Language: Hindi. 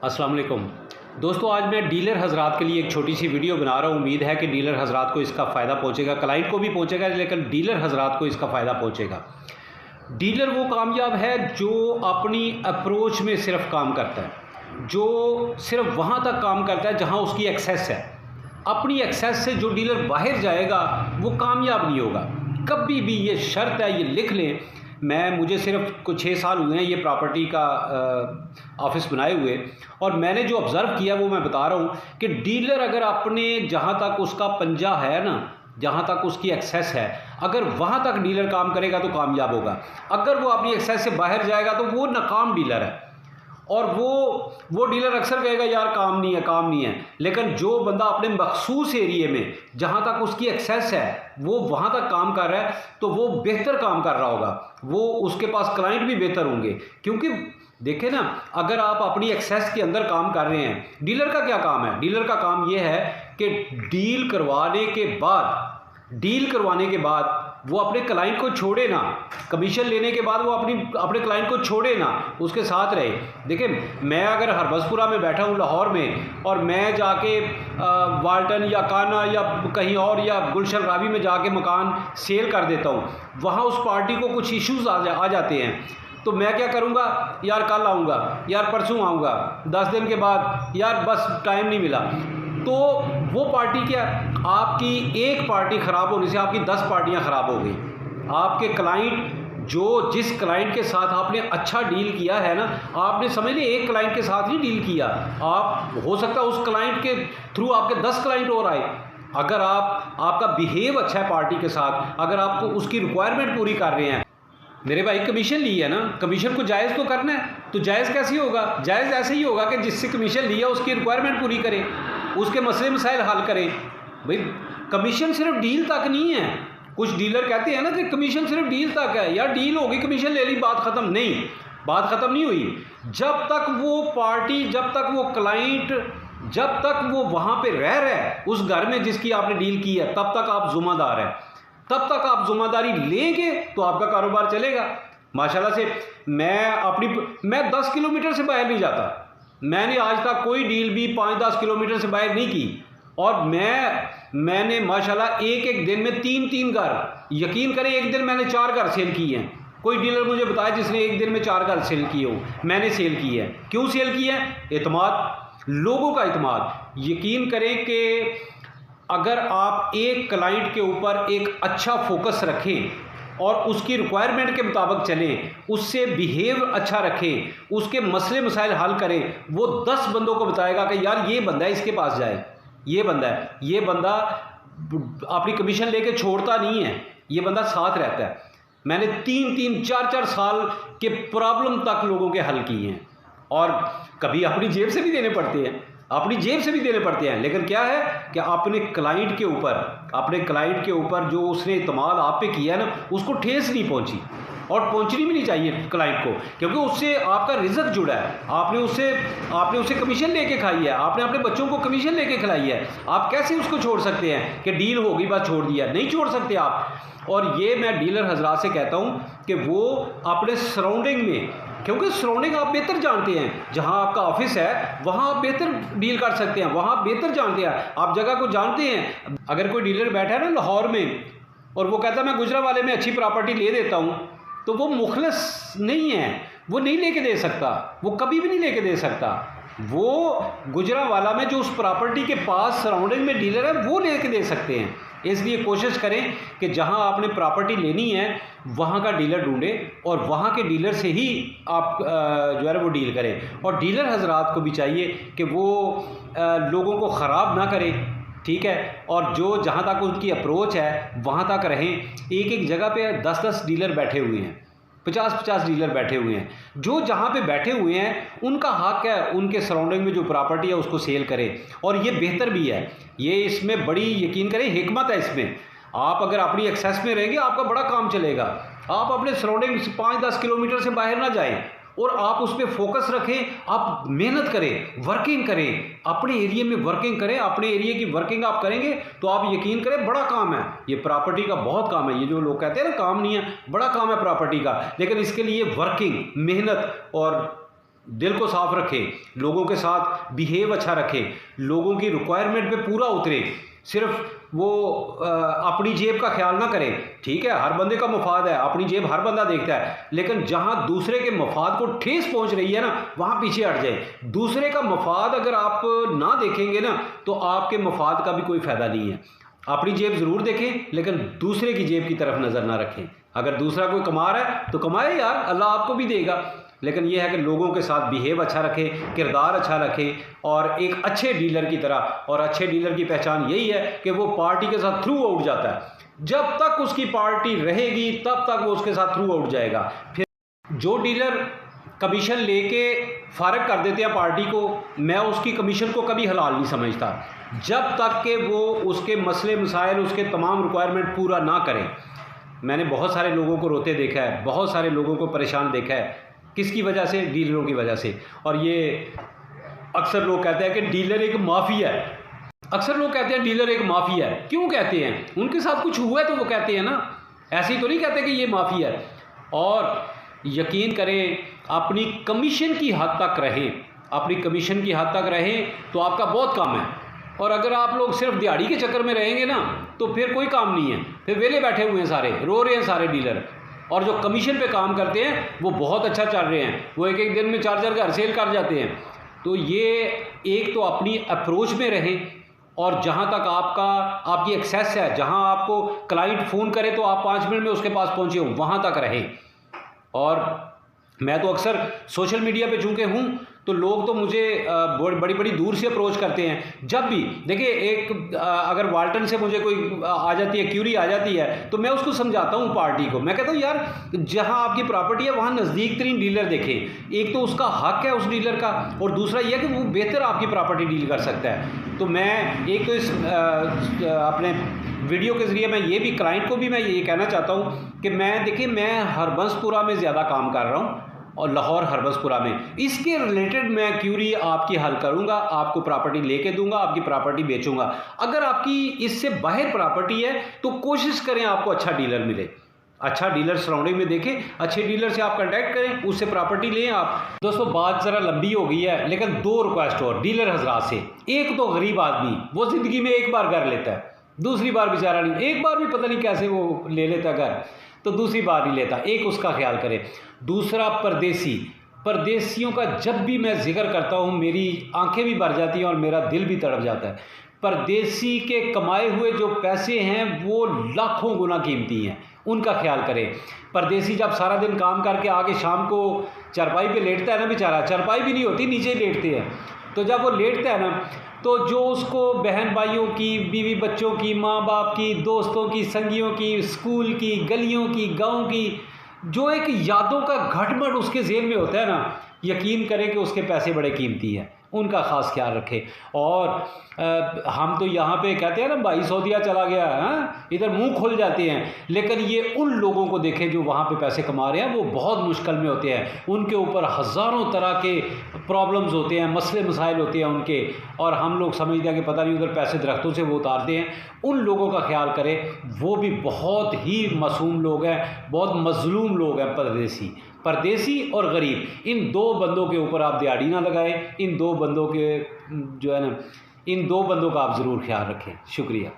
अस्सलाम वालेकुम दोस्तों, आज मैं डीलर हज़रात के लिए एक छोटी सी वीडियो बना रहा हूँ। उम्मीद है कि डीलर हज़रात को इसका फ़ायदा पहुँचेगा, क्लाइंट को भी पहुँचेगा, लेकिन डीलर हज़रात को इसका फ़ायदा पहुँचेगा। डीलर वो कामयाब है जो अपनी अप्रोच में सिर्फ काम करता है, जो सिर्फ वहाँ तक काम करता है जहाँ उसकी एक्सेस है। अपनी एक्सेस से जो डीलर बाहर जाएगा वो कामयाब नहीं होगा कभी भी। ये शर्त है, ये लिख लें। मुझे सिर्फ कुछ 6 साल हुए हैं ये प्रॉपर्टी का ऑफिस बनाए हुए, और मैंने जो ऑब्ज़र्व किया वो मैं बता रहा हूँ कि डीलर अगर अपने जहाँ तक उसका पंजा है ना, जहाँ तक उसकी एक्सेस है, अगर वहाँ तक डीलर काम करेगा तो कामयाब होगा। अगर वो अपनी एक्सेस से बाहर जाएगा तो वो नाकाम डीलर है। और वो डीलर अक्सर कहेगा यार काम नहीं है, काम नहीं है। लेकिन जो बंदा अपने मखसूस एरिए में जहाँ तक उसकी एक्सेस है वो वहाँ तक काम कर रहा है तो वो बेहतर काम कर रहा होगा, वो उसके पास क्लाइंट भी बेहतर होंगे। क्योंकि देखें ना, अगर आप अपनी एक्सेस के अंदर काम कर रहे हैं, डीलर का क्या काम है? डीलर का काम ये है कि डील करवाने के बाद वो अपने क्लाइंट को छोड़े ना। कमीशन लेने के बाद वो अपने क्लाइंट को छोड़े ना, उसके साथ रहे। देखिए, मैं अगर हरबसपुरा में बैठा हूँ लाहौर में, और मैं जाके वाल्टन या काना या कहीं और या गुलशन रावी में जाके मकान सेल कर देता हूँ, वहाँ उस पार्टी को कुछ इश्यूज़ आ जाते हैं, तो मैं क्या करूँगा? यार कल आऊँगा, यार परसों आऊँगा, 10 दिन के बाद, यार बस टाइम नहीं मिला। तो वो पार्टी क्या, आपकी एक पार्टी ख़राब होने से आपकी 10 पार्टियां ख़राब हो गई। आपके क्लाइंट, जिस क्लाइंट के साथ आपने अच्छा डील किया है ना, आपने समझ लिया एक क्लाइंट के साथ ही डील किया, आप हो सकता है उस क्लाइंट के थ्रू आपके 10 क्लाइंट और आए। अगर आपका बिहेव अच्छा है पार्टी के साथ, अगर आपको उसकी रिक्वायरमेंट पूरी कर रहे हैं। मेरे भाई कमीशन ली है ना, कमीशन को जायज़ तो करना है, तो जायज़ कैसे होगा? जायज़ ऐसे ही होगा कि जिससे कमीशन लिया उसकी रिक्वायरमेंट पूरी करें, उसके मसले मसाइल हल करें। भाई कमीशन सिर्फ डील तक नहीं है। कुछ डीलर कहते हैं ना कि कमीशन सिर्फ डील तक है। यार डील होगी, कमीशन ले ली, बात ख़त्म। नहीं, बात ख़त्म नहीं हुई। जब तक वो पार्टी, जब तक वो क्लाइंट, जब तक वो वहाँ पे रह रहा है उस घर में जिसकी आपने डील की है, तब तक आप ज़िम्मेदार हैं। तब तक आप जिम्मेदारी लेंगे तो आपका कारोबार चलेगा। माशाल्लाह से मैं 10 किलोमीटर से बाहर नहीं जाता। मैंने आज तक कोई डील भी 5-10 किलोमीटर से बाहर नहीं की। और मैंने माशाल्लाह एक दिन में 3-3 घर, यकीन करें एक दिन मैंने 4 घर सेल किए हैं। कोई डीलर मुझे बताया जिसने एक दिन में 4 घर सेल किए हो, मैंने सेल किए हैं। क्यों सेल किए हैं? एतमाद, लोगों का एतमाद। यकीन करें कि अगर आप एक क्लाइंट के ऊपर एक अच्छा फोकस रखें और उसकी रिक्वायरमेंट के मुताबिक चलें, उससे बिहेव अच्छा रखें, उसके मसले मसाइल हल करें, वो 10 बंदों को बताएगा कि यार ये बंदा है, इसके पास जाए, ये बंदा है, ये बंदा अपनी कमीशन लेके छोड़ता नहीं है, ये बंदा साथ रहता है। मैंने 3-3, 4-4 साल के प्रॉब्लम तक लोगों के हल किए हैं। और कभी अपनी जेब से भी देने पड़ते हैं, लेकिन क्या है कि अपने क्लाइंट के ऊपर जो उसने इत्मीनान आप पे किया है ना, उसको ठेस नहीं पहुंची, और पहुंचनी भी नहीं चाहिए क्लाइंट को, क्योंकि उससे आपका रिज़्क जुड़ा है। आपने उससे कमीशन लेके खाई है, आपने अपने बच्चों को कमीशन लेके खिलाई है। आप कैसे उसको छोड़ सकते हैं कि डील होगी बस छोड़ दिया? नहीं छोड़ सकते आप। और ये मैं डीलर हजरात से कहता हूँ कि वो अपने सराउंडिंग में, क्योंकि सराउंडिंग आप बेहतर जानते हैं, जहां आपका ऑफिस है वहां आप बेहतर डील कर सकते हैं, वहां आप बेहतर जानते हैं, आप जगह को जानते हैं। अगर कोई डीलर बैठा है ना लाहौर में और वो कहता है मैं गुजरावाले में अच्छी प्रॉपर्टी ले देता हूं, तो वो मुखलिस नहीं है, वो नहीं लेके दे सकता, वो कभी भी नहीं लेके दे सकता। वो गुजरावाला में जो उस प्रॉपर्टी के पास सराउंडिंग में डीलर है वो लेके दे सकते हैं। इसलिए कोशिश करें कि जहां आपने प्रॉपर्टी लेनी है वहां का डीलर ढूंढें और वहां के डीलर से ही आप जो है वो डील करें। और डीलर हजरात को भी चाहिए कि वो लोगों को ख़राब ना करें, ठीक है। और जो जहां तक उनकी अप्रोच है वहां तक रहें। एक जगह पे 10-10 डीलर बैठे हुए हैं, 50-50 डीलर बैठे हुए हैं। जो जहाँ पे बैठे हुए हैं उनका हक है उनके सराउंडिंग में जो प्रॉपर्टी है उसको सेल करें, और ये बेहतर भी है। ये इसमें बड़ी, यकीन करें, हिकमत है इसमें। आप अगर अपनी एक्सेस में रहेंगे आपका बड़ा काम चलेगा। आप अपने सराउंडिंग 5-10 किलोमीटर से बाहर ना जाएं और आप उस पर फोकस रखें। आप मेहनत करें, वर्किंग करें, अपने एरिए में वर्किंग करें। अपने एरिए की वर्किंग आप करेंगे तो आप यकीन करें बड़ा काम है ये, प्रॉपर्टी का बहुत काम है। ये जो लोग कहते हैं ना काम नहीं है, बड़ा काम है प्रॉपर्टी का। लेकिन इसके लिए वर्किंग, मेहनत और दिल को साफ रखें, लोगों के साथ बिहेव अच्छा रखें, लोगों की रिक्वायरमेंट पे पूरा उतरे, सिर्फ वो अपनी जेब का ख्याल ना करें। ठीक है, हर बंदे का मफाद है, अपनी जेब हर बंदा देखता है, लेकिन जहां दूसरे के मफाद को ठेस पहुंच रही है ना, वहां पीछे हट जाए। दूसरे का मफाद अगर आप ना देखेंगे ना, तो आपके मफाद का भी कोई फ़ायदा नहीं है। अपनी जेब ज़रूर देखें, लेकिन दूसरे की जेब की तरफ नज़र ना रखें। अगर दूसरा कोई कमा रहा है तो कमाए यार, अल्लाह आपको भी देगा, लेकिन यह है कि लोगों के साथ बिहेव अच्छा रखें, किरदार अच्छा रखें, और एक अच्छे डीलर की तरह। और अच्छे डीलर की पहचान यही है कि वो पार्टी के साथ थ्रू आउट जाता है। जब तक उसकी पार्टी रहेगी तब तक वो उसके साथ थ्रू आउट जाएगा। फिर जो डीलर कमीशन लेके फ़ारग कर देते हैं पार्टी को, मैं उसकी कमीशन को कभी हलाल नहीं समझता, जब तक कि वो उसके मसले मसाइल, उसके तमाम रिक्वायरमेंट पूरा ना करें। मैंने बहुत सारे लोगों को रोते देखा है, बहुत सारे लोगों को परेशान देखा है। किसकी वजह से? डीलरों की वजह से। और ये अक्सर लोग कहते हैं कि डीलर एक माफिया है। अक्सर लोग कहते हैं डीलर एक माफिया है। क्यों कहते हैं? उनके साथ कुछ हुआ है तो वो कहते हैं ना, ऐसे ही तो नहीं कहते कि ये माफिया है। और यकीन करें, अपनी कमीशन की हद तक रहें, अपनी कमीशन की हद तक रहें तो आपका बहुत काम है। और अगर आप लोग सिर्फ दिहाड़ी के चक्कर में रहेंगे ना, तो फिर कोई काम नहीं है, फिर वेले बैठे हुए हैं सारे, रो रहे हैं सारे डीलर। और जो कमीशन पे काम करते हैं वो बहुत अच्छा चल रहे हैं, वो एक एक दिन में 4-4 घर सेल कर जाते हैं। तो ये एक तो अपनी अप्रोच में रहें, और जहाँ तक आपकी एक्सेस है, जहाँ आपको क्लाइंट फ़ोन करे तो आप 5 मिनट में उसके पास पहुँचे हो, वहाँ तक रहें। और मैं तो अक्सर सोशल मीडिया पे चूँकि हूँ, तो लोग तो मुझे बड़ी बड़ी दूर से अप्रोच करते हैं। जब भी देखिए, अगर वाल्टन से मुझे कोई आ जाती है, क्यूरी आ जाती है, तो मैं उसको समझाता हूँ पार्टी को। मैं कहता हूँ यार, जहाँ आपकी प्रॉपर्टी है वहाँ नज़दीक तरीन डीलर देखें। एक तो उसका हक है उस डीलर का, और दूसरा यह कि वो बेहतर आपकी प्रॉपर्टी डील कर सकता है। तो मैं एक तो इस अपने वीडियो के ज़रिए मैं ये भी क्लाइंट को भी मैं ये कहना चाहता हूँ कि मैं हरबंसपुरा में ज़्यादा काम कर रहा हूँ, और लाहौर हरबंसपुरा में। इसके रिलेटेड मैं क्यूरी आपकी हल करूंगा, आपको प्रॉपर्टी लेके दूंगा, आपकी प्रॉपर्टी बेचूंगा। अगर आपकी इससे बाहर प्रॉपर्टी है तो कोशिश करें आपको अच्छा डीलर मिले, अच्छा डीलर सराउंडिंग में देखें, अच्छे डीलर से आप कांटेक्ट करें, उससे प्रॉपर्टी लें आप। दोस्तों, बात ज़रा लंबी हो गई है, लेकिन 2 रिक्वेस्ट और डीलर हजरात से। एक तो गरीब आदमी, वो ज़िंदगी में एक बार घर लेता है, दूसरी बार बेचारा नहीं, एक बार भी पता नहीं कैसे वो ले लेता घर, तो दूसरी बार नहीं लेता। एक उसका ख्याल करें। दूसरा, परदेसियों का जब भी मैं जिक्र करता हूँ मेरी आंखें भी भर जाती हैं और मेरा दिल भी तड़प जाता है। परदेसी के कमाए हुए जो पैसे हैं वो लाखों गुना कीमती हैं, उनका ख्याल करें। परदेसी जब सारा दिन काम करके आके शाम को चारपाई पे लेटता है ना, बेचारा, चारपाई भी नहीं होती, नीचे लेटते हैं, तो जब वो लेटता है ना, तो जो उसको बहन भाइयों की, बीवी बच्चों की, माँ बाप की, दोस्तों की, संगियों की, स्कूल की, गलियों की, गांव की, जो एक यादों का घटमट उसके जेहन में होता है ना, यकीन करें कि उसके पैसे बड़े कीमती हैं, उनका ख़ास ख्याल रखें। और हम तो यहाँ पे कहते हैं ना, भाई सऊदीया चला गया, हाँ, इधर मुंह खुल जाते हैं, लेकिन ये उन लोगों को देखें जो वहाँ पे पैसे कमा रहे हैं, वो बहुत मुश्किल में होते हैं, उनके ऊपर हज़ारों तरह के प्रॉब्लम्स होते हैं, मसले मसाइल होते हैं उनके, और हम लोग समझते हैं कि पता नहीं उधर पैसे दरख्तों से वो उतारते हैं। उन लोगों का ख्याल करें, वो भी बहुत ही मासूम लोग हैं, बहुत मजलूम लोग हैं। परदेसी और गरीब, इन 2 बंदों के ऊपर आप दिहाड़ी ना लगाएं। इन 2 बंदों के जो है ना, इन 2 बंदों का आप ज़रूर ख्याल रखें। शुक्रिया।